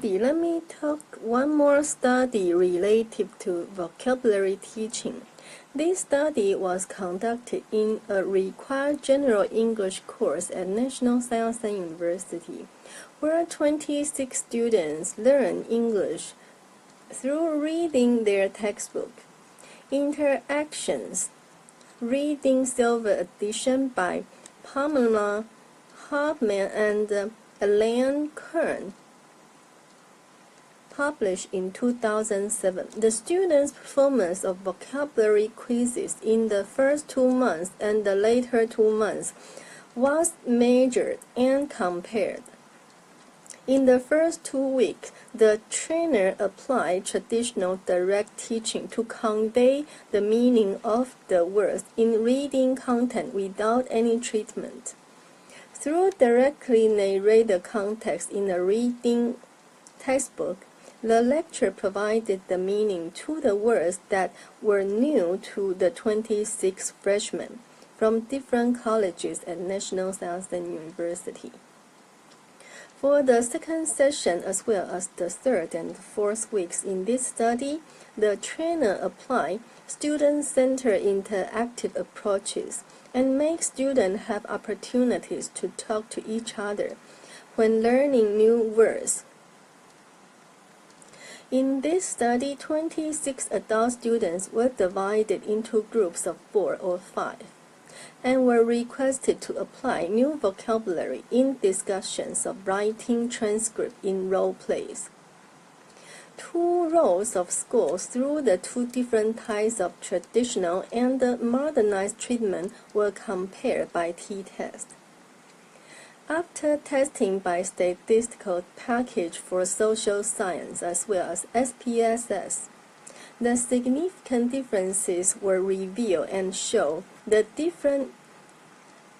study, let me talk one more study related to vocabulary teaching. This study was conducted in a required general English course at National Science University, where 26 students learned English through reading their textbook. Interactions. Reading Silver Edition by Pamela Hartman and Elaine Kern, published in 2007. The students' performance of vocabulary quizzes in the first 2 months and the later 2 months was measured and compared. In the first 2 weeks, the trainer applied traditional direct teaching to convey the meaning of the words in reading content without any treatment. Through directly narrate the context in a reading textbook, the lecture provided the meaning to the words that were new to the 26 freshmen from different colleges at National Science University. For the second session as well as the third and fourth weeks in this study, the trainer applied student-centered interactive approaches and make students have opportunities to talk to each other when learning new words. In this study, 26 adult students were divided into groups of 4 or 5 and were requested to apply new vocabulary in discussions of writing transcript in role plays. 2 rows of scores through the 2 different types of traditional and modernized treatment were compared by t-test. After testing by statistical package for social science as well as SPSS, the significant differences were revealed and show the different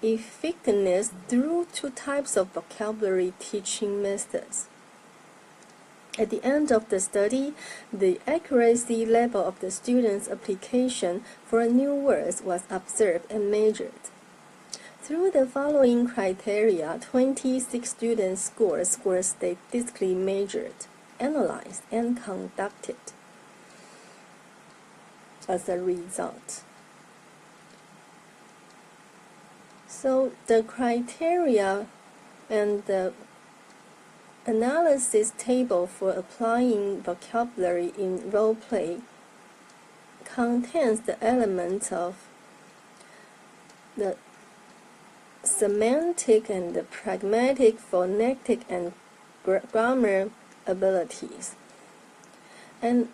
effectiveness through 2 types of vocabulary teaching methods. At the end of the study, the accuracy level of the students' application for new words was observed and measured. Through the following criteria, 26 students' scores were statistically measured, analyzed, and conducted. As a result, so the criteria and the analysis table for applying vocabulary in role play contains the elements of the semantic and the pragmatic, phonetic, and grammar abilities. And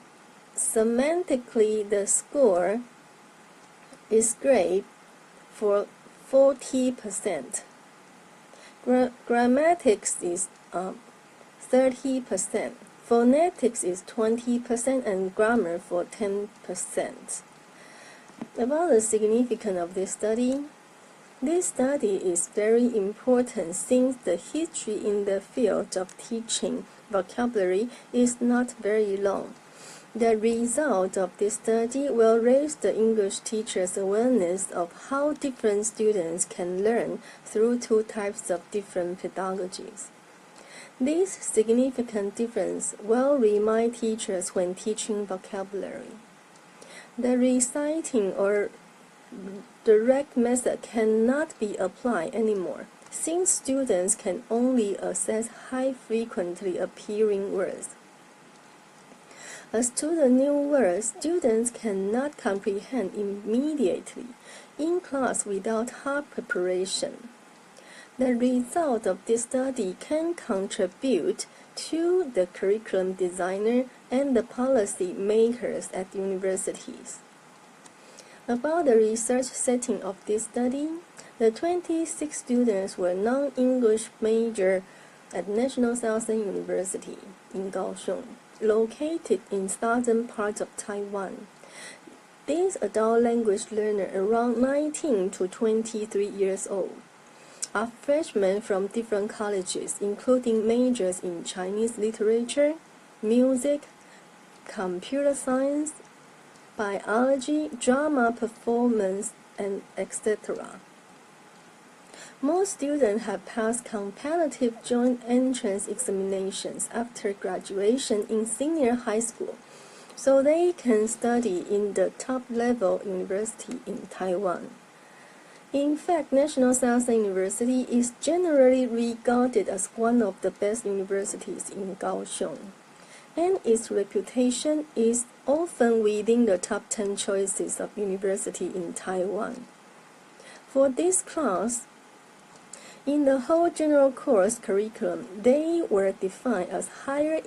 semantically, the score is graded for 40%. Grammatics is 30%. Phonetics is 20% and grammar for 10%. About the significance of this study, this study is very important since the history in the field of teaching vocabulary is not very long. The result of this study will raise the English teachers' awareness of how different students can learn through 2 types of different pedagogies. This significant difference will remind teachers when teaching vocabulary. The reciting or direct method cannot be applied anymore, since students can only access high-frequently appearing words. As to the new words, students cannot comprehend immediately in class without hard preparation. The result of this study can contribute to the curriculum designer and the policy makers at universities. About the research setting of this study, the 26 students were non-English major at National Science University in Kaohsiung, located in southern part of Taiwan. These adult language learners around 19 to 23 years old are freshmen from different colleges, including majors in Chinese literature, music, computer science, biology, drama performance, and etc. Most students have passed competitive joint entrance examinations after graduation in senior high school, so they can study in the top-level university in Taiwan. In fact, National Southern University is generally regarded as one of the best universities in Kaohsiung, and its reputation is often within the top 10 choices of university in Taiwan. For this class, in the whole general course curriculum, they were defined as higher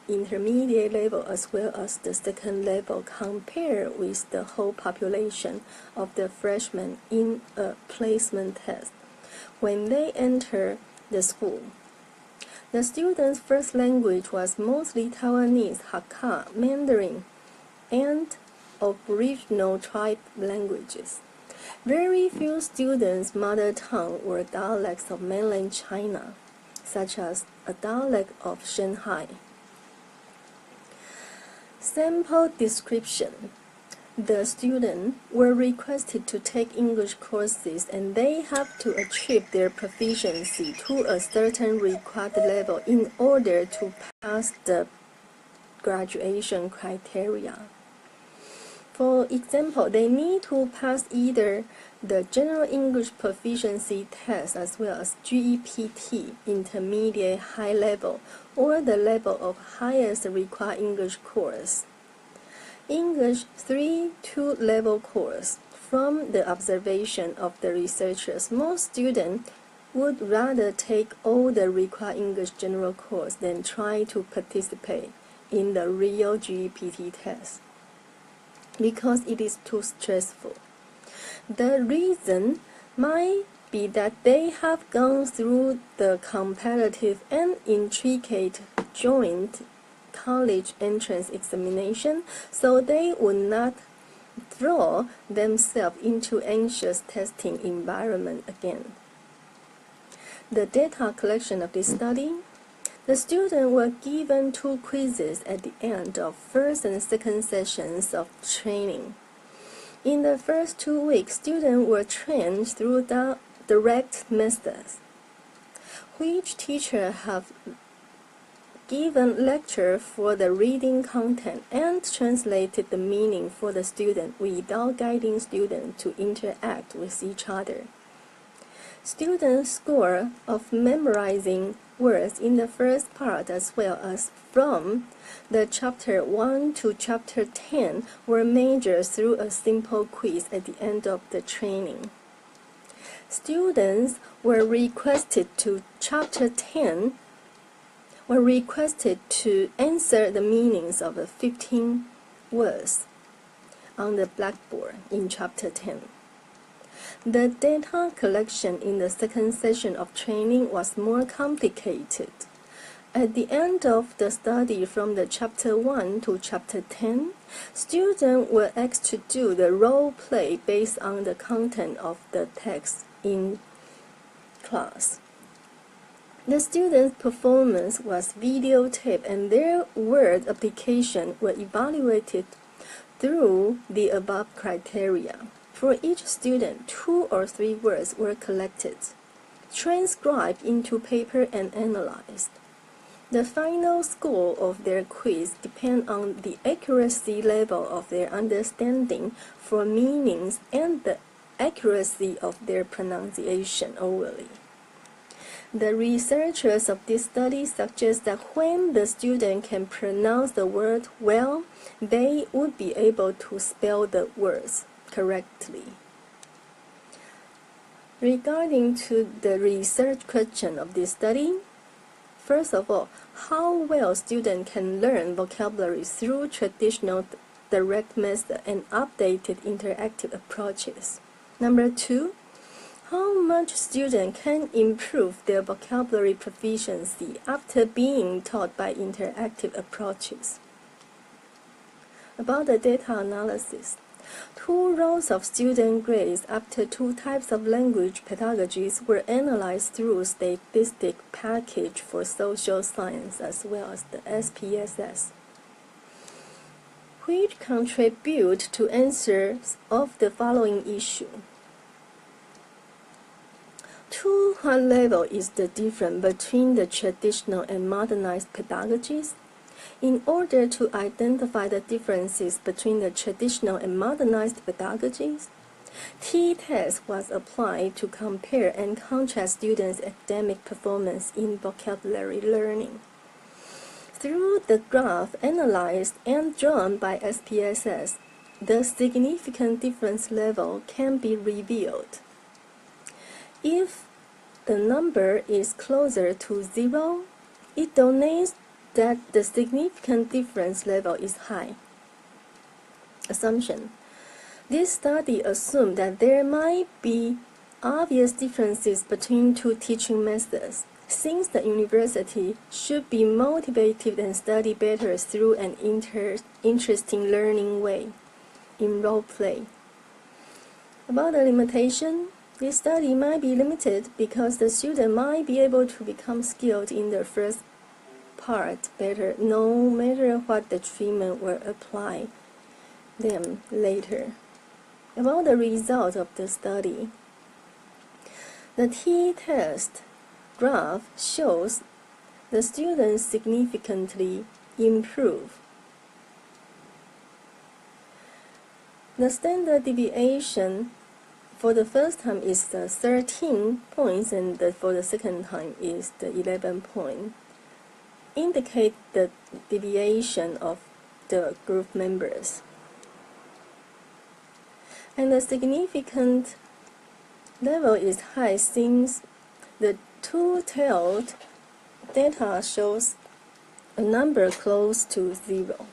intermediate level as well as the second level compared with the whole population of the freshmen in a placement test when they enter the school. The students' first language was mostly Taiwanese, Hakka, Mandarin, and Aboriginal tribe languages. Very few students' mother tongue were dialects of mainland China, such as a dialect of Shanghai. Sample description. The students were requested to take English courses and they have to achieve their proficiency to a certain required level in order to pass the graduation criteria. For example, they need to pass either the General English Proficiency Test as well as GEPT, Intermediate High Level, or the level of highest required English course. English 3-2 level course. From the observation of the researchers, most students would rather take all the required English general course than try to participate in the real GEPT test, because it is too stressful. The reason might be that they have gone through the competitive and intricate joint college entrance examination, so they would not throw themselves into anxious testing environment again. The data collection of this study. The students were given 2 quizzes at the end of first and second sessions of training. In the first 2 weeks, students were trained through the direct methods, which teachers have given lecture for the reading content and translated the meaning for the student without guiding students to interact with each other. Students' score of memorizing words in the first part as well as from the chapter 1 to chapter 10 were measured through a simple quiz at the end of the training. Students were requested to answer the meanings of the 15 words on the blackboard in chapter 10. The data collection in the second session of training was more complicated. At the end of the study from the chapter 1 to chapter 10, students were asked to do the role play based on the content of the text in class. The students' performance was videotaped and their word application were evaluated through the above criteria. For each student, 2 or 3 words were collected, transcribed into paper and analyzed. The final score of their quiz depends on the accuracy level of their understanding for meanings and the accuracy of their pronunciation orally. The researchers of this study suggest that when the student can pronounce the word well, they would be able to spell the words correctly. Regarding to the research question of this study, first of all, how well students can learn vocabulary through traditional direct method and updated interactive approaches. Number 2, how much students can improve their vocabulary proficiency after being taught by interactive approaches. About the data analysis, 2 rows of student grades after 2 types of language pedagogies were analyzed through statistic package for social science as well as the SPSS, which contribute to answers of the following issue. To what level is the difference between the traditional and modernized pedagogies? In order to identify the differences between the traditional and modernized pedagogies, T-test was applied to compare and contrast students' academic performance in vocabulary learning. Through the graph analyzed and drawn by SPSS, the significant difference level can be revealed. If the number is closer to 0, it denotes that the significant difference level is high. Assumption. This study assumed that there might be obvious differences between two teaching methods, since the university should be motivated and study better through an interesting learning way, in role play. About the limitation, this study might be limited because the student might be able to become skilled in the first part better, no matter what the treatment will apply them later. About the result of the study, the T-test graph shows the students significantly improve. The standard deviation for the first time is the 13 points, and for the second time is the 11 points. Indicate the deviation of the group members. And the significant level is high since the two-tailed data shows a number close to 0.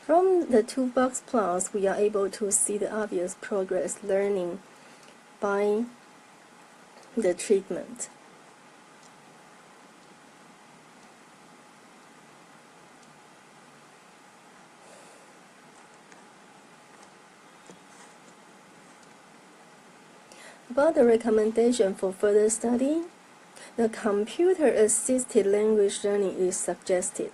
From the two box plots, we are able to see the obvious progress learning by the treatment. About the recommendation for further study, the computer-assisted language learning is suggested.